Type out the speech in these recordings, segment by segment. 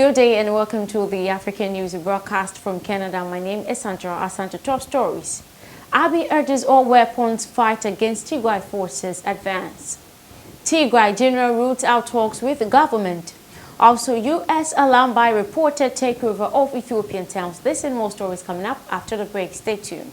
Good day and welcome to the African News broadcast from Canada. My name is Sandra Asante. Top stories. Abiy urges all weapons fight against Tigray forces advance. Tigray general roots out talks with the government. Also, U.S. alarmed by reported takeover of Ethiopian towns. This and more stories coming up after the break. Stay tuned.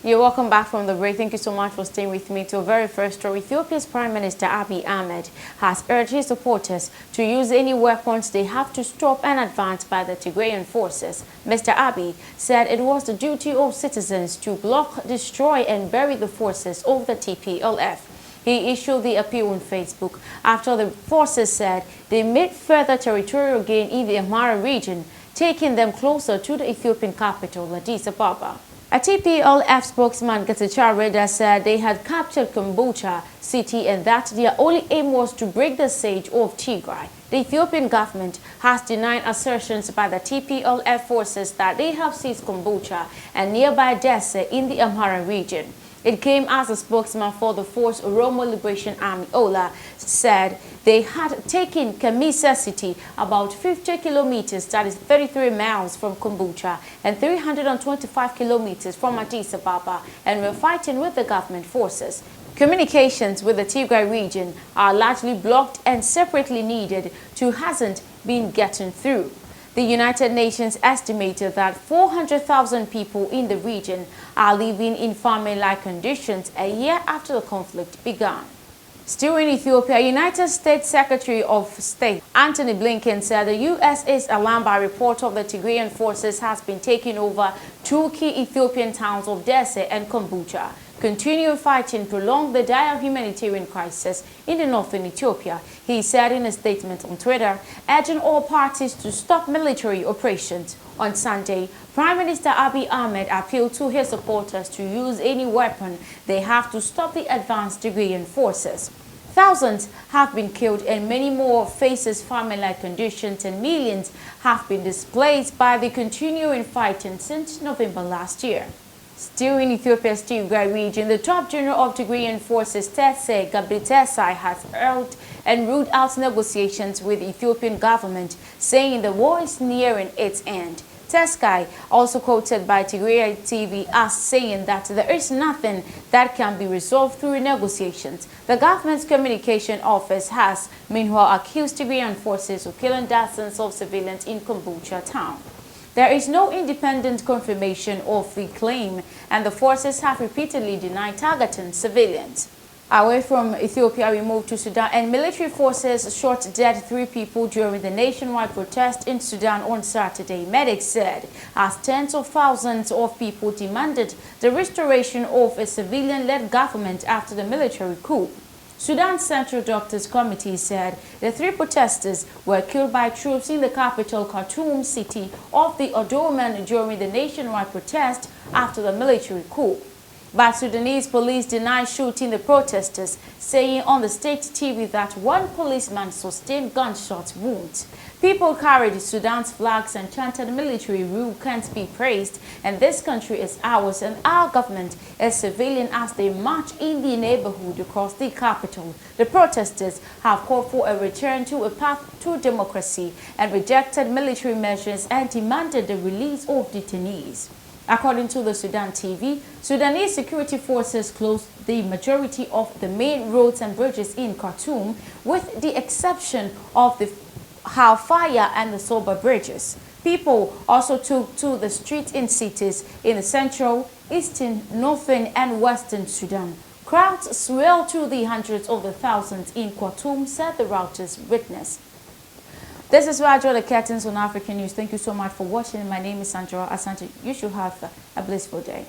You're welcome back from the break. Thank you so much for staying with me. To a very first story, Ethiopia's Prime Minister Abiy Ahmed has urged his supporters to use any weapons they have to stop an advance by the Tigrayan forces. Mr. Abiy said it was the duty of citizens to block, destroy and bury the forces of the TPLF. He issued the appeal on Facebook after the forces said they made further territorial gain in the Amhara region, taking them closer to the Ethiopian capital, Addis Ababa. A TPLF spokesman, Getachew Reda, said they had captured Kombolcha city and that their only aim was to break the siege of Tigray. The Ethiopian government has denied assertions by the TPLF forces that they have seized Kombolcha and nearby Addis in the Amhara region. It came as a spokesman for the force Oromo Liberation Army, Ola, said they had taken Kamisa city about 50 kilometers, that is 33 miles from Kombolcha, and 325 kilometers from Addis Ababa, and were fighting with the government forces. Communications with the Tigray region are largely blocked and separately needed to hasn't been getting through. The United Nations estimated that 400,000 people in the region are living in famine-like conditions a year after the conflict began. Still in Ethiopia, United States Secretary of State Antony Blinken said the U.S. is alarmed by reports of the Tigrayan forces has been taking over two key Ethiopian towns of Addis and Kombolcha. Continued fighting prolonged the dire humanitarian crisis in the northern Ethiopia, he said in a statement on Twitter, urging all parties to stop military operations. On Sunday, Prime Minister Abiy Ahmed appealed to his supporters to use any weapon they have to stop the advanced Tigrayan forces. Thousands have been killed and many more faces famine-like conditions, and millions have been displaced by the continuing fighting since November last year. Still in Ethiopia's Tigray region, the top general of Tigrayan forces, Tese Gabritesai, has held and ruled out negotiations with the Ethiopian government, saying the war is nearing its end. Teskai, also quoted by eri-tv, as saying that there is nothing that can be resolved through negotiations. The government's communication office has, meanwhile, accused Tigrayan forces of killing dozens of civilians in Kombolcha town. There is no independent confirmation of the claim, and the forces have repeatedly denied targeting civilians. Away from Ethiopia, we move to Sudan, and military forces shot dead 3 people during the nationwide protest in Sudan on Saturday, medics said, as tens of thousands of people demanded the restoration of a civilian-led government after the military coup. Sudan's Central Doctors Committee said the 3 protesters were killed by troops in the capital Khartoum city of the Omdurman during the nationwide protest after the military coup. But Sudanese police denied shooting the protesters, saying on the state TV that one policeman sustained gunshot wounds. People carried Sudan's flags and chanted military rule can't be praised, and this country is ours and our government is civilian, as they march in the neighborhood across the capital. The protesters have called for a return to a path to democracy and rejected military measures and demanded the release of detainees. According to the Sudan TV, Sudanese security forces closed the majority of the main roads and bridges in Khartoum, with the exception of the Halfaya and the Soba bridges. People also took to the streets in cities in the central, eastern, northern and western Sudan. Crowds swelled to the hundreds of the thousands in Khartoum, said the Reuters witness. This is where I draw the curtains on African News. Thank you so much for watching. My name is Sandra Asante. You should have a blissful day.